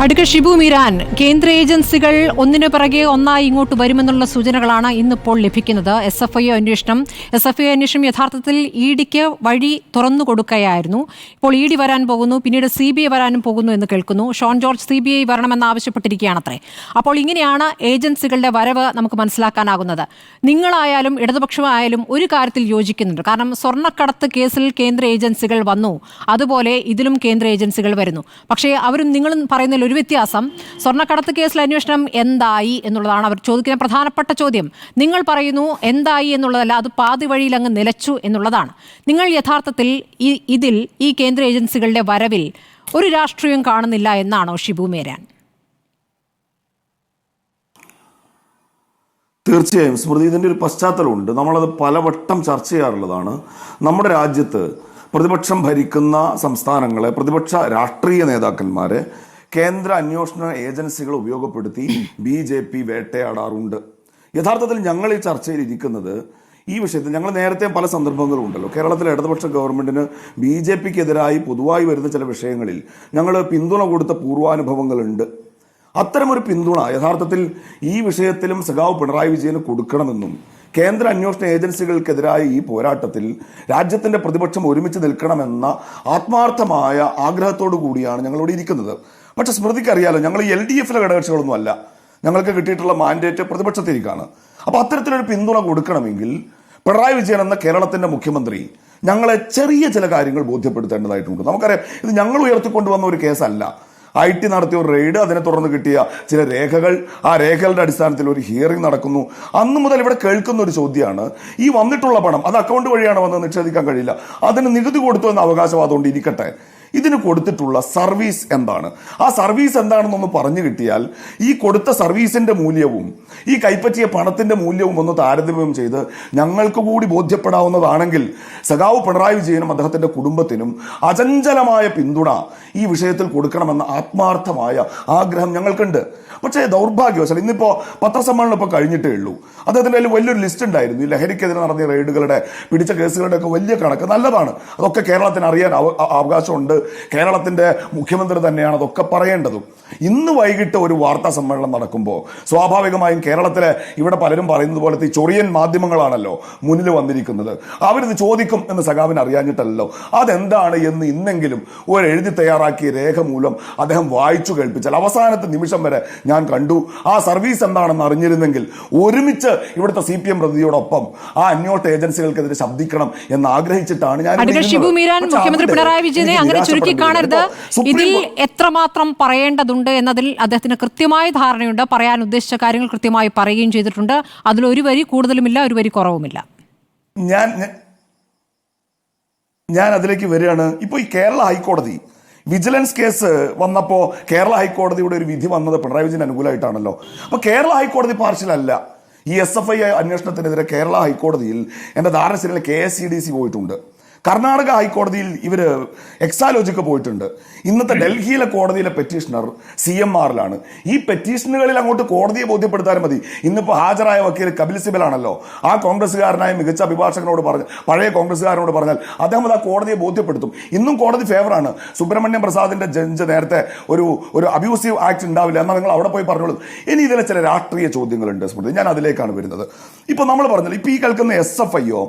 Advocate Shibu Meeran, കേന്ദ്ര ഏജൻസികൾ ഒന്നിനു പിറകെ ഒന്നായി ഇങ്ങോട്ട് വരുമെന്നുള്ള സൂചനകളാണ് ഇന്നിപ്പോൾ ലഭിക്കുന്നത്. എസ്.എഫ്.ഐ അന്വേഷണം യഥാർത്ഥത്തിൽ ഇഡിക്ക് വഴി തുറന്നു കൊടുക്കുകയായിരുന്നു. ഇപ്പോൾ ഇഡി വരാൻ പോകുന്നു, പിന്നീട് CBI വരാനും പോകുന്നു എന്ന് കേൾക്കുന്നു. ഷോൺ ജോർജ് CBI വരണമെന്നാവശ്യപ്പെട്ടിരിക്കുകയാണത്രേ. അപ്പോൾ ഇങ്ങനെയാണ് ഏജൻസികളുടെ വരവ് നമുക്ക് മനസ്സിലാക്കാനാകുന്നത്. നിങ്ങളായാലും ഇടതുപക്ഷമായാലും ഒരു കാര്യത്തിൽ യോജിക്കുന്നുണ്ട്. കാരണം സ്വർണ്ണക്കടത്ത് കേസിൽ കേന്ദ്ര ഏജൻസികൾ വന്നു, അതുപോലെ ഇതിലും കേന്ദ്ര ഏജൻസികൾ വരുന്നു. പക്ഷേ അവരും നിങ്ങളും പറയുന്നതിൽ ഒരു വ്യത്യാസം, സ്വർണ്ണക്കടത്ത് കേസിലെ അന്വേഷണം എന്തായി എന്നുള്ളതാണ് അവർ ചോദിക്കുന്ന പ്രധാനപ്പെട്ട ചോദ്യം. നിങ്ങൾ പറയുന്നു എന്തായി എന്നുള്ളതല്ല, അത് പാതി വഴിയിൽ അങ്ങ് നിലച്ചു എന്നുള്ളതാണ്. നിങ്ങൾ യഥാർത്ഥത്തിൽ ഈ കേന്ദ്ര ഏജൻസികളുടെ വരവിൽ ഒരു രാഷ്ട്രീയം കാണുന്നില്ല എന്നാണോ ഷിബു മീരാൻ? തീർച്ചയായും സ്മൃതി, ഇതിൻ്റെ ഒരു പശ്ചാത്തലമുണ്ട്. നമ്മളത് പലവട്ടം ചർച്ച ചെയ്യാറുള്ളതാണ്. നമ്മുടെ രാജ്യത്ത് പ്രതിപക്ഷം ഭരിക്കുന്ന സംസ്ഥാനങ്ങളെ, പ്രതിപക്ഷ രാഷ്ട്രീയ നേതാക്കന്മാരെ കേന്ദ്ര അന്വേഷണ ഏജൻസികൾ ഉപയോഗപ്പെടുത്തി BJP വേട്ടയാടാറുണ്ട്. യഥാർത്ഥത്തിൽ ഞങ്ങൾ ഈ ചർച്ചയിൽ ഇരിക്കുന്നത് ഈ വിഷയത്തിൽ ഞങ്ങൾ നേരത്തെ പല സന്ദർഭങ്ങളും ഉണ്ടല്ലോ. കേരളത്തിലെ ഇടതുപക്ഷ ഗവൺമെന്റിന് BJPക്കെതിരായി പൊതുവായി വരുന്ന ചില വിഷയങ്ങളിൽ ഞങ്ങൾ പിന്തുണ കൊടുത്ത പൂർവാനുഭവങ്ങളുണ്ട്. അത്തരമൊരു പിന്തുണ യഥാർത്ഥത്തിൽ ഈ വിഷയത്തിലും സഖാവ് പിണറായി വിജയന് കൊടുക്കണമെന്നും കേന്ദ്ര അന്വേഷണ ഏജൻസികൾക്കെതിരായ ഈ പോരാട്ടത്തിൽ രാജ്യത്തിന്റെ പ്രതിപക്ഷം ഒരുമിച്ച് നിൽക്കണമെന്ന ആത്മാർത്ഥമായ ആഗ്രഹത്തോടു കൂടിയാണ് ഞങ്ങളിവിടെ ഇരിക്കുന്നത്. പക്ഷെ സ്മൃതിക്ക് അറിയാലോ, ഞങ്ങൾ LDFിലെ ഘടകകക്ഷികളൊന്നും അല്ല. ഞങ്ങൾക്ക് കിട്ടിയിട്ടുള്ള മാൻഡേറ്റ് പ്രതിപക്ഷത്തിരിക്കാണ്. അപ്പോൾ അത്തരത്തിലൊരു പിന്തുണ കൊടുക്കണമെങ്കിൽ പിണറായി വിജയൻ എന്ന കേരളത്തിന്റെ മുഖ്യമന്ത്രി ഞങ്ങളെ ചെറിയ ചില കാര്യങ്ങൾ ബോധ്യപ്പെടുത്തേണ്ടതായിട്ടുണ്ട്. നമുക്കറിയാം, ഇത് ഞങ്ങൾ ഉയർത്തിക്കൊണ്ടുവന്ന ഒരു കേസല്ല. IT നടത്തിയ ഒരു റെയ്ഡ്, അതിനെ തുടർന്ന് കിട്ടിയ ചില രേഖകൾ, ആ രേഖകളുടെ അടിസ്ഥാനത്തിൽ ഒരു ഹിയറിംഗ് നടക്കുന്നു. അന്ന് മുതൽ ഇവിടെ കേൾക്കുന്ന ഒരു ചോദ്യമാണ്, ഈ വന്നിട്ടുള്ള പണം അത് അക്കൗണ്ട് വഴിയാണ് വന്നത്, നിഷേധിക്കാൻ കഴിയില്ല. അതിന് നികുതി കൊടുത്തു എന്ന അവകാശവാദം കൊണ്ട് ഇരിക്കട്ടെ, ഇതിന് കൊടുത്തിട്ടുള്ള സർവീസ് എന്താണ്, ആ സർവീസ് എന്താണെന്നൊന്ന് പറഞ്ഞു കിട്ടിയാൽ ഈ കൊടുത്ത സർവീസിന്റെ മൂല്യവും ഈ കൈപ്പറ്റിയ പണത്തിന്റെ മൂല്യവും ഒന്ന് താരതമ്യം ചെയ്ത് ഞങ്ങൾക്ക് കൂടി ബോധ്യപ്പെടാവുന്നതാണെങ്കിൽ സഖാവ് പിണറായി വിജയനും അദ്ദേഹത്തിന്റെ കുടുംബത്തിനും അചഞ്ചലമായ പിന്തുണ ഈ വിഷയത്തിൽ കൊടുക്കണമെന്ന ആത്മാർത്ഥമായ ആഗ്രഹം ഞങ്ങൾക്കുണ്ട്. പക്ഷേ ദൗർഭാഗ്യവശാൽ ഇന്നിപ്പോ പത്രസമ്മേളനം ഇപ്പോൾ കഴിഞ്ഞിട്ടേ ഉള്ളൂ. അദ്ദേഹത്തിന്റെ കയ്യിൽ വലിയൊരു ലിസ്റ്റ് ഉണ്ടായിരുന്നു. ഈ ലഹരിക്കെതിരെ നടന്ന റെയ്ഡുകളുടെ, പിടിച്ച കേസുകളുടെ ഒക്കെ വലിയ കണക്ക്. നല്ലതാണ്, അതൊക്കെ കേരളത്തിന് അറിയാൻ അവകാശമുണ്ട്. കേരളത്തിന്റെ മുഖ്യമന്ത്രി തന്നെയാണ് അതൊക്കെ പറയേണ്ടതും. ഇന്ന് വൈകിട്ട് ഒരു വാർത്താ സമ്മേളനം നടക്കുമ്പോൾ സ്വാഭാവികമായും കേരളത്തിലെ ഇവിടെ പലരും പറയുന്നത് പോലത്തെ ഈ ചൊറിയൻ മാധ്യമങ്ങളാണല്ലോ മുന്നിൽ വന്നിരിക്കുന്നത്. അവരിത് ചോദിക്കും എന്ന് സഖാവിന് അറിയാഞ്ഞിട്ടല്ലോ. അതെന്താണ് എന്ന് ഇന്നെങ്കിലും ഒരു എഴുതി തയ്യാറാക്കിയ രേഖ മൂലം അദ്ദേഹം വായിച്ചു കേൾപ്പിച്ചാൽ അവസാനത്തെ നിമിഷം വരെ ഞാൻ കണ്ടു. ആ സർവീസ് എന്താണെന്ന് അറിഞ്ഞിരുന്നെങ്കിൽ ഒരുമിച്ച് ഇവിടുത്തെ CPM പ്രതിയോടൊപ്പം ആ അന്വേഷണ ഏജൻസികൾക്കെതിരെ ശബ്ദിക്കണം എന്ന് ആഗ്രഹിച്ചിട്ടാണ് ഞാൻ. മുഖ്യമന്ത്രി പിണറായി വിജയനെ അങ്ങനെ ചുരുക്കി കാണരുത്. ഇതിൽ എത്രമാത്രം പറയേണ്ടതുണ്ട് എന്നതിൽ അദ്ദേഹത്തിന് കൃത്യമായ ധാരണയുണ്ട്. പറയാൻ ഉദ്ദേശിച്ച കാര്യങ്ങൾ കൃത്യമായി പറയുകയും ചെയ്തിട്ടുണ്ട്. അതിൽ ഒരു വരി കൂടുതലുമില്ല, ഒരു വരി കുറവുമില്ല. ഞാൻ അതിലേക്ക് വരികയാണ്. ഇപ്പോൾ ഈ കേരള ഹൈക്കോടതി വിജിലൻസ് കേസ് വന്നപ്പോൾ കേരള ഹൈക്കോടതിയുടെ ഒരു വിധി വന്നത് പിണറായി വിജയൻ അനുകൂലമായിട്ടാണല്ലോ. അപ്പോൾ കേരള ഹൈക്കോടതി പാർഷ്യലല്ല. ഈ SFI അന്വേഷണത്തിനെതിരെ കേരള ഹൈക്കോടതിയിൽ എൻ്റെ ധാരണ ശരിയല്ല KSCDC പോയിട്ടുണ്ട്. കർണാടക ഹൈക്കോടതിയിൽ ഇവർ എക്സാലോജിക്ക് പോയിട്ടുണ്ട്. ഇന്നത്തെ ഡൽഹിയിലെ കോടതിയിലെ പെറ്റീഷണർ CMRലാണ്. ഈ പെറ്റീഷനുകളിൽ അങ്ങോട്ട് കോടതിയെ ബോധ്യപ്പെടുത്താനും മതി. ഇന്നിപ്പോൾ ഹാജരായ വക്കീൽ കപിൽ സിബലാണല്ലോ. ആ കോൺഗ്രസ്സുകാരനായ മികച്ച അഭിഭാഷകനോട് പഴയ കോൺഗ്രസ്സുകാരനോട് പറഞ്ഞാൽ അദ്ദേഹം അത് ആ കോടതിയെ ബോധ്യപ്പെടുത്തും. ഇന്നും കോടതി ഫേവറാണ്. സുബ്രഹ്മണ്യം പ്രസാദിന്റെ ജഡ്ജ് നേരത്തെ ഒരു അബ്യൂസീവ് ആക്ട് ഉണ്ടാവില്ല എന്നാൽ നിങ്ങൾ അവിടെ പോയി പറഞ്ഞോളൂ. ഇനി ഇതിലെ ചില രാഷ്ട്രീയ ചോദ്യങ്ങളുണ്ട് സ്മൃതി, ഞാൻ അതിലേക്കാണ് വരുന്നത്. ഇപ്പോൾ നമ്മൾ പറഞ്ഞാൽ ഇപ്പോൾ ഈ കേൾക്കുന്ന SFIO,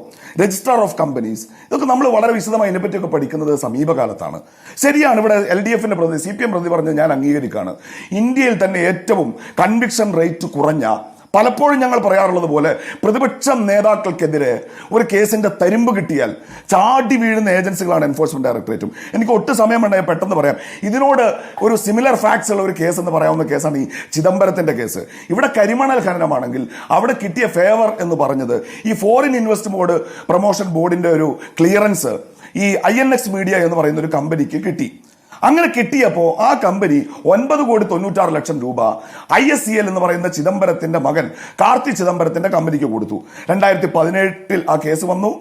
രജിസ്ട്രാർ ഓഫ് കമ്പനീസ്, ഇതൊക്കെ നമ്മൾ വളരെ വിശദമായി ഇതിനെപ്പറ്റിയൊക്കെ പഠിക്കുന്നത് സമീപകാലത്താണ്. ശരിയാണ്, ഇവിടെ LDFിന്റെ പ്രതി CPM പ്രതി പറഞ്ഞ് ഞാൻ അംഗീകരിക്കുകയാണ്. ഇന്ത്യയിൽ തന്നെ ഏറ്റവും കൺവിക്ഷൻ റേറ്റ് കുറഞ്ഞ, പലപ്പോഴും ഞങ്ങൾ പറയാറുള്ളത് പോലെ പ്രതിപക്ഷ നേതാക്കൾക്കെതിരെ ഒരു കേസിന്റെ തരിമ്പ് കിട്ടിയാൽ ചാടി വീഴുന്ന ഏജൻസികളാണ് എൻഫോഴ്സ്മെന്റ് ഡയറക്ടറേറ്റും. എനിക്ക് ഒട്ടും സമയം വേണ്ട, പെട്ടെന്ന് പറയാം. ഇതിനോട് ഒരു സിമിലർ ഫാക്ട്സ് ഉള്ള ഒരു കേസ് എന്ന് പറയാവുന്ന കേസാണ് ഈ ചിദംബരത്തിന്റെ കേസ്. ഇവിടെ കരിമണൽ ഖനനമാണെങ്കിൽ അവിടെ കിട്ടിയ ഫേവർ എന്ന് പറഞ്ഞത് ഈ ഫോറിൻ ഇൻവെസ്റ്റ്മെന്റ് പ്രൊമോഷൻ ബോർഡിന്റെ ഒരു ക്ലിയറൻസ് ഈ INX മീഡിയ എന്ന് പറയുന്ന ഒരു കമ്പനിക്ക് കിട്ടി. അങ്ങനെ കിട്ടിയപ്പോൾ ആ കമ്പനി 9,96,00,000 രൂപ ISCL എന്ന് പറയുന്ന ചിദംബരത്തിന്റെ മകൻ കാർത്തി ചിദംബരത്തിന്റെ കമ്പനിക്ക് കൊടുത്തു. 2017 ആ കേസ് വന്നു.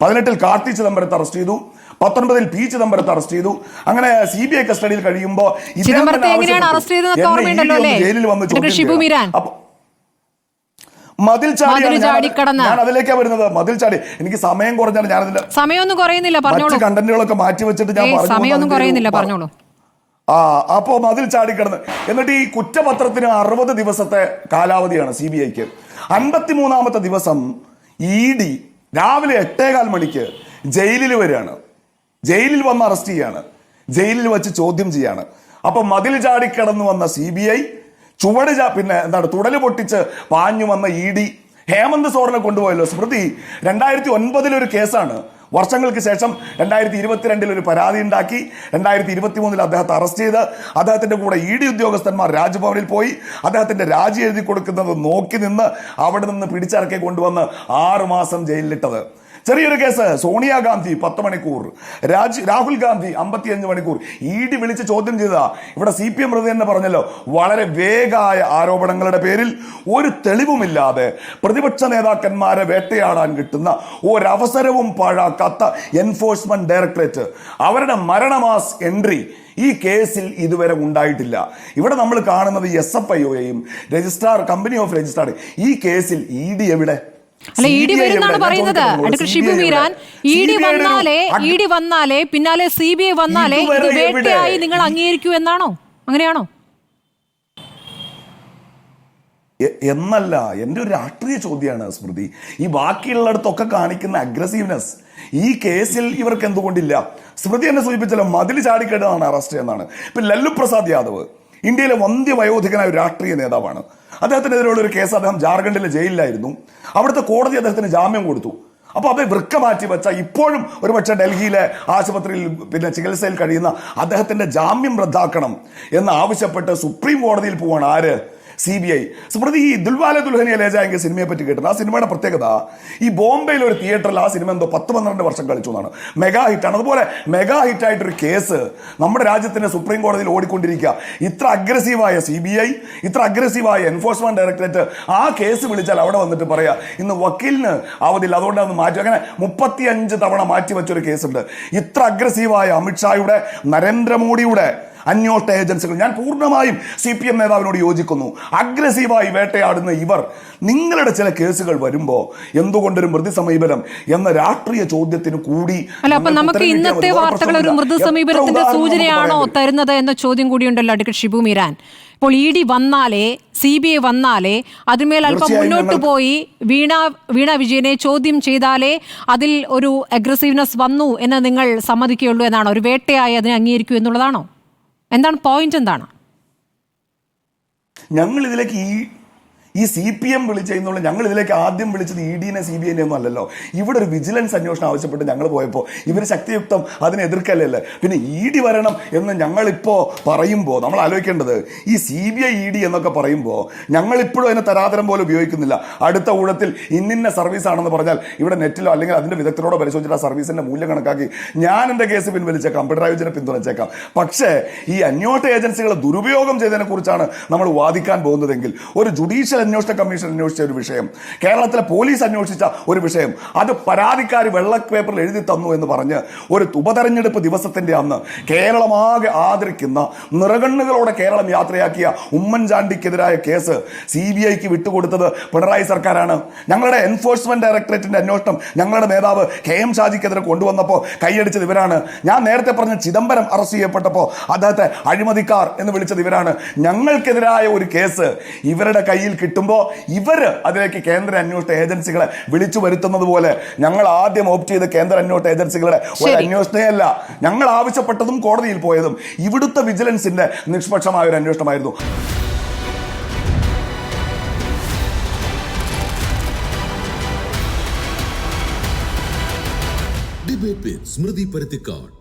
18 കാർത്തി ചിദംബരത്തെ അറസ്റ്റ് ചെയ്തു. 19 P ചിദംബരത്തെ അറസ്റ്റ് ചെയ്തു. അങ്ങനെ CBI കസ്റ്റഡിയിൽ കഴിയുമ്പോൾ ജയിലിൽ വന്ന് മതിൽ ചാടി ഞാൻ അതിലേക്കാ വരുന്നത്. മതിൽ ചാടി എനിക്ക് സമയം കുറഞ്ഞാൽ ഞാൻ അതിന്റെ സമയമൊന്നും കുറയുന്നില്ല, കണ്ടന്റുകളൊക്കെ മാറ്റി വെച്ചിട്ട് ഞാൻ സമയമൊന്നും കുറയുന്നില്ല, പറഞ്ഞോളൂ. അപ്പോൾ മതിൽ ചാടിക്കിടന്ന് എന്നിട്ട് ഈ കുറ്റപത്രത്തിന് 60 ദിവസത്തെ കാലാവധിയാണ് CBIക്ക്. 53ാമത്തെ ദിവസം ED രാവിലെ 8:15 മണിക്ക് ജയിലിൽ വരികയാണ്. ജയിലിൽ വന്ന് അറസ്റ്റ് ചെയ്യാണ്, ജയിലിൽ വെച്ച് ചോദ്യം ചെയ്യാണ്. അപ്പൊ മതിൽ ചാടിക്കിടന്നു വന്ന CBI പിന്നെ തുടല് പൊട്ടിച്ച് പാഞ്ഞു വന്ന ED ഹേമന്ത് സോറനെ കൊണ്ടുപോയല്ലോ. സ്മൃതി, 2009 ഒരു കേസാണ്. വർഷങ്ങൾക്ക് ശേഷം 2022 ഒരു പരാതി ഉണ്ടാക്കി, 2023 അദ്ദേഹത്തെ അറസ്റ്റ് ചെയ്ത് അദ്ദേഹത്തിന്റെ കൂടെ ED ഉദ്യോഗസ്ഥന്മാർ രാജ്ഭവനിൽ പോയി അദ്ദേഹത്തിന്റെ രാജി എഴുതി കൊടുക്കുന്നത് നോക്കി നിന്ന് അവിടെ നിന്ന് പിടിച്ചിറക്കി കൊണ്ടുവന്ന് 6 മാസം ജയിലിലിട്ടത്. ചെറിയൊരു കേസ്. സോണിയാഗാന്ധി 10 മണിക്കൂർ, രാഹുൽ ഗാന്ധി 55 മണിക്കൂർ. ED വിളിച്ച് ചോദ്യം ചെയ്തതാ. ഇവിടെ CPM പ്രതി തന്നെ പറഞ്ഞല്ലോ, വളരെ വേഗമായ ആരോപണങ്ങളുടെ പേരിൽ ഒരു തെളിവുമില്ലാതെ പ്രതിപക്ഷ നേതാക്കന്മാരെ വേട്ടയാടാൻ കിട്ടുന്ന ഒരവസരവും പാഴാക്കാത്ത എൻഫോഴ്സ്മെന്റ് ഡയറക്ടറേറ്റ് അവരുടെ മരണമാസ് എൻട്രി ഈ കേസിൽ ഇതുവരെ ഉണ്ടായിട്ടില്ല. ഇവിടെ നമ്മൾ കാണുന്നത് SFIOയെയും കമ്പനി ഓഫ് രജിസ്ട്രാർ. ഈ കേസിൽ ED എവിടെ? അല്ല, ED വരുന്നാണ് പറയുന്നത്. അഡ്വക്കേറ്റ് ഷിബു മീരാൻ, ED വന്നാലേ പിന്നാലെ CBI വന്നാലേ ഇത് വേട്ടയായി നിങ്ങൾ അംഗീകരിക്കൂ എന്നാണോ? അങ്ങനെയാണോ? എന്നല്ല, എൻ്റെ ഒരു രാഷ്ട്രീയ ചോദ്യമാണ് സ്മൃതി. ഈ ബാക്കിയുള്ളിടത്തൊക്കെ കാണിക്കുന്ന അഗ്രസീവ്നെസ് ഈ കേസിൽ ഇവർക്ക് എന്തുകൊണ്ടില്ല? സ്മൃതി എന്നെ സൂചിപ്പിച്ചല്ലോ, മതിൽ ചാടിക്കേണ്ടതാണ് അറസ്റ്റ് എന്നാണ്. ഇപ്പൊ ലല്ലു പ്രസാദ് യാദവ് ഇന്ത്യയിലെ വന്ധ്യവയോധികനായ ഒരു രാഷ്ട്രീയ നേതാവാണ്. അദ്ദേഹത്തിനെതിരെയുള്ള ഒരു കേസ് അദ്ദേഹം ജാർഖണ്ഡിലെ ജയിലിലായിരുന്നു. അവിടുത്തെ കോടതി അദ്ദേഹത്തിന് ജാമ്യം കൊടുത്തു. അപ്പൊ അത് വൃക്ക മാറ്റി വെച്ച ഇപ്പോഴും ഒരുപക്ഷെ ഡൽഹിയിലെ ആശുപത്രിയിൽ ചികിത്സയിൽ കഴിയുന്ന അദ്ദേഹത്തിന്റെ ജാമ്യം റദ്ദാക്കണം എന്ന് ആവശ്യപ്പെട്ട് സുപ്രീം കോടതിയിൽ പോവാണ് ആര്? CBI. സ്മൃതി, ഈ ദുൽവാലെ ദുൽഹനിയ ലേ ജായെങ്കിൽ സിനിമയെ പറ്റി കേട്ടത്. ആ സിനിമയുടെ പ്രത്യേകത, ഈ ബോംബെയിൽ ഒരു തിയേറ്ററിൽ ആ സിനിമ എന്തോ 10-12 വർഷം കളിച്ചു എന്നാണ്. മെഗാ ഹിറ്റാണ്. അതുപോലെ മെഗാ ഹിറ്റായിട്ടൊരു കേസ് നമ്മുടെ രാജ്യത്തിന്റെ സുപ്രീം കോടതിയിൽ ഓടിക്കൊണ്ടിരിക്കുക. ഇത്ര അഗ്രസീവായ CBI, ഇത്ര അഗ്രസീവായ എൻഫോഴ്സ്മെന്റ് ഡയറക്ടറേറ്റ് ആ കേസ് വിളിച്ചാൽ അവിടെ വന്നിട്ട് പറയാ ഇന്ന് വക്കീലിന് അവധിയില്ല, അതുകൊണ്ട് അത് മാറ്റി. അങ്ങനെ 35 തവണ മാറ്റിവെച്ചൊരു കേസുണ്ട്. ഇത്ര അഗ്രസീവായ അമിത്ഷായുടെ, നരേന്ദ്രമോദിയുടെ അന്വേഷണ ഏജൻസികൾ, ഞാൻ പൂർണ്ണമായും CPM നേതാവിനോട് യോജിക്കുന്നു. അഗ്രസീവായി വേട്ടയാടുന്ന ഇവർ, നിങ്ങളുടെ ചില കേസുകൾ വരുമ്പോ എന്തുകൊണ്ടൊരു മൃദു സമീപനം എന്ന രാഷ്ട്രീയ ചോദ്യത്തിന് കൂടി അല്ല, അപ്പൊ നമുക്ക് ഇന്നത്തെ വാർത്തകൾ ഒരു മൃദു സമീപനത്തിന്റെ സൂചനയാണോ തരുന്നത് എന്ന ചോദ്യം കൂടിയുണ്ടല്ലോ അഡ്വക്കേറ്റ് ഷിബു മീരാൻ. ഇപ്പോൾ ED വന്നാലേ, CBI വന്നാലേ, അതിന്മേൽ അല്പം മുന്നോട്ട് പോയി വീണ വിജയനെ ചോദ്യം ചെയ്താലേ അതിൽ ഒരു അഗ്രസീവ്നെസ് വന്നു എന്ന് നിങ്ങൾ സമ്മതിക്കുകയുള്ളൂ എന്നാണോ? ഒരു വേട്ടയായി അതിനെ അംഗീകരിക്കൂ എന്നുള്ളതാണോ? എന്താണ് പോയിന്റ്? എന്താണ് ഞങ്ങൾ ഇതിലേക്ക് ഈ CPM വിളിച്ചെന്നുള്ള, ഞങ്ങൾ ഇതിലേക്ക് ആദ്യം വിളിച്ചത് EDനെ CBIനെ ഒന്നും അല്ലല്ലോ. ഇവിടെ ഒരു വിജിലൻസ് അന്വേഷണം ആവശ്യപ്പെട്ട് ഞങ്ങൾ പോയപ്പോൾ ഇവർ ശക്തിയുക്തം അതിനെ എതിർക്കല്ലേ. പിന്നെ ED വരണം എന്ന് ഞങ്ങളിപ്പോൾ പറയുമ്പോൾ നമ്മൾ ആലോചിക്കേണ്ടത്, ഈ CBI ED എന്നൊക്കെ പറയുമ്പോൾ ഞങ്ങളിപ്പോഴും അതിനെ തരാതരം പോലെ ഉപയോഗിക്കുന്നില്ല. അടുത്ത ഊഴത്തിൽ ഇന്നിന്ന സർവീസ് ആണെന്ന് പറഞ്ഞാൽ ഇവിടെ നെറ്റിലോ അല്ലെങ്കിൽ അതിന്റെ വിദഗ്ധരോടോ പരിശോധിച്ചിട്ട് ആ സർവീസിന്റെ മൂല്യം കണക്കാക്കി ഞാൻ എൻ്റെ കേസ് പിൻവലിച്ചേക്കാം, പിണറായി വിജയനെ പിന്തുണച്ചേക്കാം. പക്ഷേ ഈ അന്വേഷണ ഏജൻസികളെ ദുരുപയോഗം ചെയ്തതിനെ കുറിച്ചാണ് നമ്മൾ വാദിക്കാൻ പോകുന്നതെങ്കിൽ, ഒരു ജുഡീഷ്യൽ അന്വേഷണ കമ്മീഷൻ അന്വേഷിച്ച ഒരു വിഷയം, കേരളത്തിലെ പോലീസ് അന്വേഷിച്ച ഒരു വിഷയം, അത് പരാതിക്കാർ വെള്ള പേപ്പറിൽ എഴുതി തന്നു എന്ന് പറഞ്ഞ് ഒരു ഉപതെരഞ്ഞെടുപ്പ് ദിവസത്തിന്റെ അന്ന് കേരളമാകെ ആദരിക്കുന്ന, നിറകണ്ണുകളോടെ കേരളം യാത്രയാക്കിയ ഉമ്മൻചാണ്ടിക്കെതിരായ കേസ് CBIക്ക് വിട്ടുകൊടുത്തത് പിണറായി സർക്കാരാണ്. ഞങ്ങളുടെ എൻഫോഴ്സ്മെന്റ് ഡയറക്ടറേറ്റിന്റെ അന്വേഷണം ഞങ്ങളുടെ നേതാവ് KM ഷാജിക്കെതിരെ കൊണ്ടുവന്നപ്പോൾ കൈയടിച്ചത് ഇവരാണ്. ഞാൻ നേരത്തെ പറഞ്ഞ ചിദംബരം അറസ്റ്റ് ചെയ്യപ്പെട്ടപ്പോൾ അദ്ദേഹത്തെ അഴിമതിക്കാർ എന്ന് വിളിച്ചത് ഇവരാണ്. ഞങ്ങൾക്കെതിരായ ഒരു കേസ് ഇവരുടെ കയ്യിൽ കിട്ടുമ്പോൾ ഇവര് അതിലേക്ക് കേന്ദ്ര അന്വേഷണ ഏജൻസികളെ വിളിച്ചു വരുത്തുന്നത് പോലെ ഞങ്ങൾ ആദ്യം ഓപ്റ്റ് ചെയ്ത് കേന്ദ്ര അന്വേഷണ ഏജൻസികളുടെ ഒരു അന്വേഷണമല്ല, ഞങ്ങൾ ആവശ്യപ്പെട്ടതും കോടതിയിൽ പോയതും ഇവിടുത്തെ വിജിലൻസിന്റെ നിഷ്പക്ഷമായ ഒരു അന്വേഷണമായിരുന്നു. ഡിബേറ്റ് വിത്ത് സ്മൃതി പരുത്തിക്കാട്.